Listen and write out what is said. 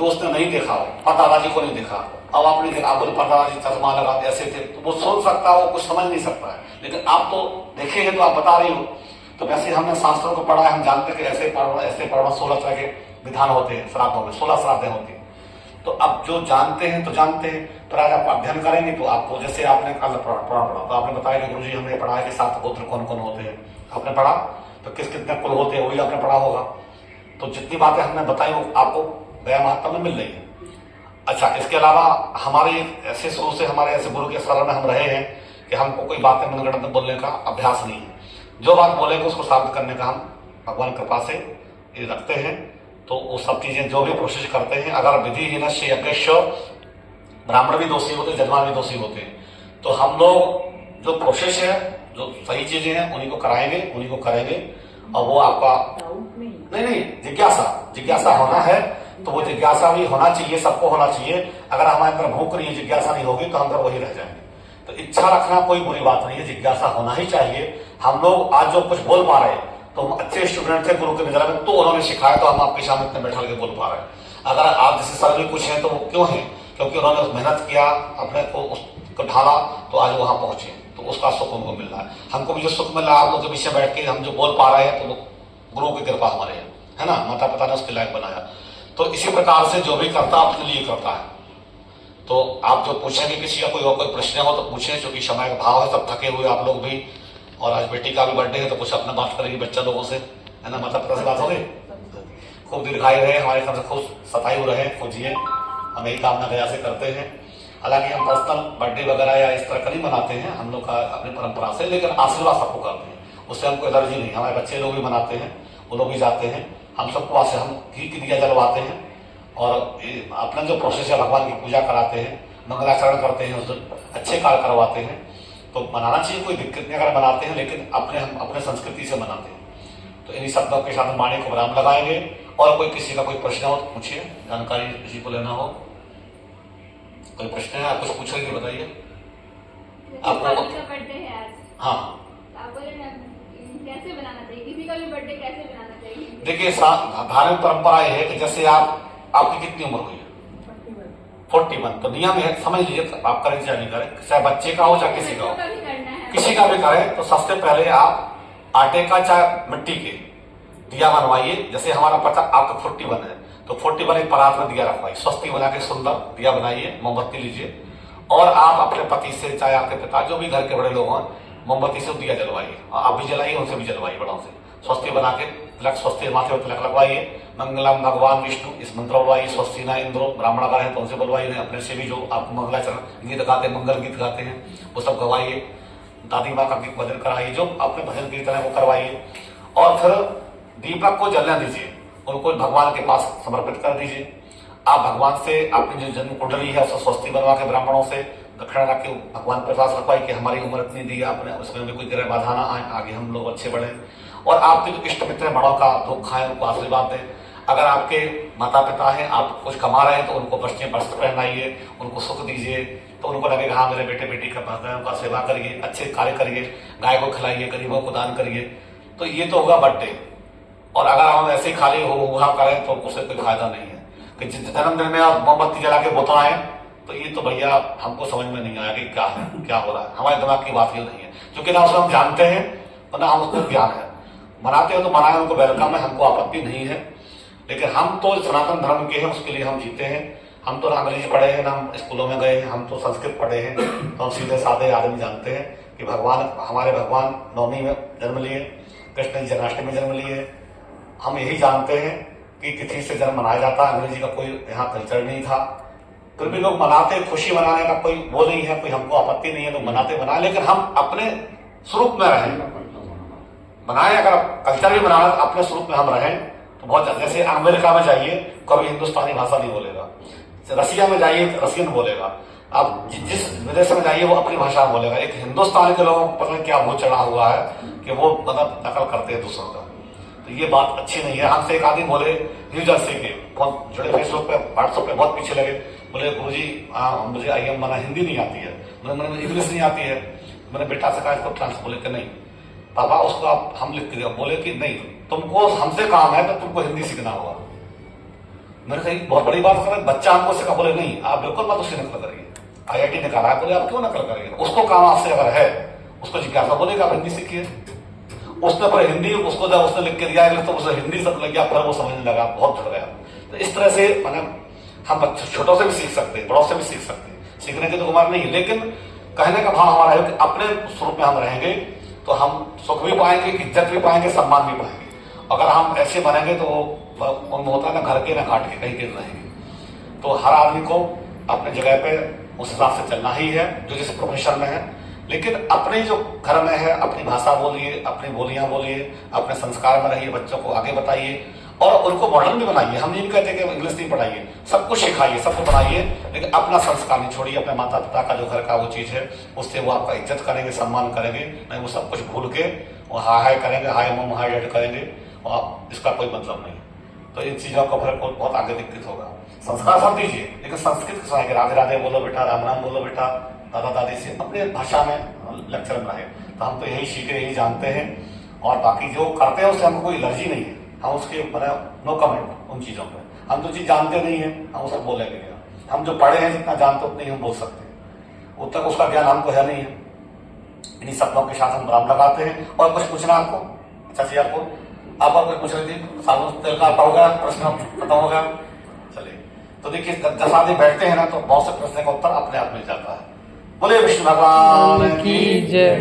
जो उसने नहीं देखा हो, परदादाजी को नहीं देखा, अब आप नहीं देखा, आप बोले परदादाजी चश्मा लगाते ऐसे थे, तो वो सोच सकता है, वो कुछ समझ नहीं सकता है, लेकिन आप तो देखेंगे तो आप बता रही हो। तो वैसे हमने शास्त्रों को पढ़ा है, हम जानते हैं कि ऐसे पढ़ना 16 तरह के विधान होते हैं श्राद्धों में, 16 श्राद्धें होती हैं। तो अब जो जानते हैं तो जानते हैं, पर आज आप अध्ययन करेंगे तो आपको, जैसे आपने कल पढ़ा तो आपने बताया कि गुरुजी हमने पढ़ा है कि 7 गोत्र कौन कौन होते हैं, आपने पढ़ा, तो कितने कुल होते हैं वही आपने पढ़ा होगा। तो जितनी बातें हमने बताई वो आपको गया महात्मा में मिल रही है। अच्छा, इसके अलावा हमारे ऐसे शुरू से हमारे ऐसे गुरु के शरण में हम रहे हैं कि हमको कोई बातें मनगढ़ंत बोलने का अभ्यास नहीं है। जो बात बोलेंगे उसको साबित करने का हम भगवान कृपा से ये रखते हैं। तो वो सब चीजें जो भी कोशिश करते हैं, अगर विधिहीन से यज्ञ, ब्राह्मण भी दोषी होते, जजमान भी दोषी होते हैं, तो हम लोग जो कोशिश है, जो सही चीजें हैं उन्हीं को कराएंगे, उन्हीं को करेंगे। और वो आपका नहीं जिज्ञासा होना है, तो वो जिज्ञासा भी होना चाहिए, सबको होना चाहिए। अगर हमारे अंदर भूख नहीं, जिज्ञासा नहीं होगी तो हम अंदर वही रह जाएंगे। तो इच्छा रखना कोई बुरी बात नहीं है, जिज्ञासा होना ही चाहिए। हम लोग आज जो कुछ बोल पा रहे हैं तो हम अच्छे स्टूडेंट थे गुरु के नजर में, तो उन्होंने सिखाया, तो हम आपके सामने इतने बैठा के बोल पा रहे हैं। अगर आप जैसे सर भी कुछ हैं तो वो क्यों है, क्योंकि उन्होंने मेहनत किया, अपने को उसको ढाला, तो आज वहां पहुंचे, तो उसका सुख उनको मिल रहा है। हमको भी जो सुख मिल रहा है आप लोग के पीछे बैठ के हम जो बोल पा रहे हैं, तो गुरु की कृपा हमारे है ना, माता पिता ने उसके लायक बनाया। तो इसी प्रकार से जो भी करता अपने लिए करता है। तो आप जो पूछेंगे, किसी का कोई और कोई प्रश्न हो तो पूछें, क्योंकि समय का भाव है, सब थके हुए आप लोग भी, और आज बेटी का भी बर्थडे है, तो कुछ अपना बात करेंगे बच्चा लोगों से, है ना, माता पिता से बात हो गई। खूब दीर्घायु रहे, हमारे तरफ से खूब सतायु रहे, खूब जिए, हम यही कामना दया से करते हैं। हालांकि हम पर्सनल बर्थडे वगैरह या इस तरह का नहीं मनाते हैं हम लोग का अपनी परंपरा से, लेकिन आशीर्वाद सबको करते हैं, उससे हमको एलर्जी नहीं। हमारे बच्चे लोग भी मनाते हैं, वो लोग भी जाते हैं, हम सबको वहां से हम घी की दिया जलवाते हैं, और अपना जो प्रोसेस है भगवान की पूजा कराते हैं, मंगलाचरण करते हैं, उस दिन अच्छे कार्य करवाते हैं। तो मनाना चाहिए, कोई दिक्कत नहीं अगर मनाते हैं, लेकिन हम अपने संस्कृति से मनाते हैं। तो इन्हीं शब्दों के साथ वाणी को विराम लगाएंगे। और कोई किसी का कोई प्रश्न हो तो पूछिए, जानकारी किसी को लेना हो, कोई प्रश्न है, आप कुछ पूछेंगे बताइए। आपका बर्थडे है आज, हाँ, आप बोले ना कैसे बनाना चाहिए, किसी का भी बर्थडे कैसे बनाना चाहिए? देखिए धार्मिक परंपरा ये है कि जैसे आपकी कितनी उम्र हुई है? 41। तो नियम है, समझ लीजिए, आप करें चाहे नहीं करें, चाहे बच्चे का हो चाहे किसी का हो, किसी का भी करें, तो सबसे पहले आप आटे का चाहे मिट्टी के दिया बनवाइए। जैसे हमारा पता आपका 41 है, तो 41 एक परात में दिया रखवाइए, स्वस्ति बना के सुंदर दिया बनाइए, मोमबत्ती लीजिए, और आप अपने पति से चाहे आपके पिता जो भी घर के बड़े लोग हों, मोमबत्ती से दिया जलवाइए, और आप भी जलाइए, उनसे भी जलवाइए, बड़ों से स्वस्ति बना के तिलक, स्वस्ति माथे पर तिलक लगवाइए। मंगलम भगवान विष्णु इस मंत्र बुलवाइए, स्वस्ति न इंद्रो, ब्राह्मण अगर है तो उनसे बुलवाइए, अपने से भी जो आपको मंगलाचरण गीत गाते हैं, मंगल गीत गाते हैं, वो सब गवाइए, दादी माँ का भजन कराइए, जो अपने भजन कीर्तन है वो करवाइए। और फिर दीपक को जलने दीजिए, उनको भगवान के पास समर्पित कर दीजिए। आप भगवान से अपनी जो जन्म कुंडली है उसको स्वस्ति बनवा के ब्राह्मणों से दक्षिणा रख के भगवान के पास रखवाई कि हमारी उम्र इतनी दी आपने, उसमें भी कोई ग्रह बाधा ना आए, आगे हम लोग अच्छे बढ़े। और आपके जो इष्ट मित्र बड़ों का दुख है उनको आशीर्वाद दें। अगर आपके माता पिता हैं, आप कुछ कमा रहे हैं, तो उनको वस्त्र पहनाइए, उनको सुख दीजिए, तो उनको लगेगा हाँ मेरे बेटे बेटी का पास है, उनका सेवा करिए, अच्छे कार्य करिए, गाय को खिलाइए, गरीबों को दान करिए। तो ये तो होगा बर्थडे। और अगर हम ऐसे ही खाली हुआ करें तो उससे कोई फायदा नहीं है कि जन्मदिन में आप मोमबत्ती जला के बुतवाएं, तो ये तो भैया हमको समझ में नहीं आया कि क्या है, क्या हो रहा है, हमारे दिमाग की बात ये नहीं है, क्योंकि ना उसको हम जानते हैं और ना हम उसको ज्ञान है। मनाते हो तो मनाए, उनको वेलकम है, हमको आपत्ति नहीं है, लेकिन हम तो सनातन धर्म के हैं, उसके लिए हम जीते हैं। हम तो ना अंग्रेजी पढ़े हैं, ना हम स्कूलों में गए हैं, हम तो संस्कृत पढ़े हैं, तो हम सीधे साधे आदमी जानते हैं कि हमारे भगवान नवमी में जन्म लिए, कृष्ण जी जन्माष्टमी में जन्म लिए। हम यही जानते हैं कि तिथि से जन्म मनाया जाता है, अंग्रेजी का कोई यहाँ कल्चर नहीं था, फिर भी लोग मनाते, खुशी मनाने का कोई वो नहीं है, कोई हमको आपत्ति नहीं है, लोग मनाते मनाए, लेकिन हम अपने स्वरूप में रहें, मनाए। अगर कल्चर भी मनाना अपने स्वरूप में हम रहें तो बहुत, जैसे अमेरिका में जाइए कभी हिंदुस्तानी भाषा नहीं बोलेगा, रसिया में जाइए रसियन बोलेगा, आप जिस विदेश में जाइए वो अपनी भाषा में बोलेगा। एक हिंदुस्तान के लोगों को पता नहीं क्या भूत चढ़ा हुआ है कि वो मतलब नकल करते हैं दूसरों का, तो ये बात अच्छी नहीं है। हमसे एक आदमी बोले न्यू जर्सी के, बहुत जुड़े फेसबुक पे व्हाट्सएप पे बहुत पीछे लगे, बोले गुरुजी मुझे आई मना हिंदी नहीं आती है, मुझे इंग्लिश नहीं आती है। मैंने बेटा से कहा इसको ट्रांसलेट, बोले कि नहीं पापा उसको आप हम लिख के दिया, बोले कि नहीं तुमको हमसे काम है तो तुमको हिंदी सीखना होगा। मैंने कही बहुत बड़ी बात कर रहे, बच्चा हमको सिखा, बोले नहीं आप बिल्कुल मत उसकी नकल करिए, IIT निकाला है, बोले आप क्यों नकल करिए, उसको काम आपसे अगर है, उसको जिज्ञासा, बोलेगा आप हिंदी सीखिए। उसने पर हिंदी उसको जब उसने लिख के दिया तो उसे हिंदी सब लग गया, पर वो समझने लगा, बहुत जुड़ गया। तो इस तरह से मैंने हम बच्चों छोटों से भी सीख सकते हैं, बड़ों से भी सीख सकते हैं, सीखने की तो उम्र नहीं है, लेकिन कहने का भाव हमारा है कि अपने स्वरूप में हम रहेंगे तो हम सुख भी पाएंगे, इज्जत भी पाएंगे, सम्मान भी पाएंगे। अगर हम ऐसे बनेंगे तो उनमें होता है ना, घर के ना घाट के, कहीं के रहेंगे। तो हर आदमी को अपने जगह पे उस हिसाब से चलना ही है, जो जिस प्रोफेशन में है, लेकिन अपने जो घर में है अपनी भाषा बोलिए, अपनी बोलियां बोलिए, अपने संस्कार में रहिए, बच्चों को आगे बताइए और उनको मॉडर्न भी बनाइए। हम ये नहीं कहते कि इंग्लिश नहीं पढ़ाइए, सब कुछ सिखाइए, सब कुछ बनाइए, लेकिन अपना संस्कार नहीं छोड़िए। अपने माता पिता का जो घर का वो चीज है, उससे वो आपका इज्जत करेंगे, सम्मान करेंगे, नहीं वो सब कुछ भूल के वो हाय हाय करेंगे, हाय मम हाय डैड करेंगे, और इसका कोई मतलब नहीं। तो इन चीजों का फिर बहुत आगे दिक्कत होगा। संस्कार सब दीजिए, लेकिन संस्कृत सुनाएंगे, राधे राधे बोलो बेटा, राम राम बोलो बेटा, दादा दादी से अपने भाषा में लेक्चर में रहे। तो हम तो यही सीखे, यही जानते हैं, और बाकी जो करते हैं उससे हमको कोई एलर्जी नहीं है, हम उसके नो कमेंट उन चीजों पे। हम जो चीज जानते नहीं है हम उसको बोलेंगे नहीं। हम जो पढ़े हैं जितना जानते उतने ही हम बोल सकते हैं, उतना उसका ज्ञान हमको है नहीं है। इन्हीं शब्दों के साथ हम राम लगाते हैं। और कुछ पूछना आपको? अच्छा जी, आपको आप कुछ पूछ रहे थे, साबुन तेल का हो गया, प्रश्न खत्म हो गया। चलिए, तो देखिए 10 आदमी बैठते हैं ना तो बहुत से प्रश्न का उत्तर अपने आप मिल जाता है। बोले विष्णु भगवान की जय।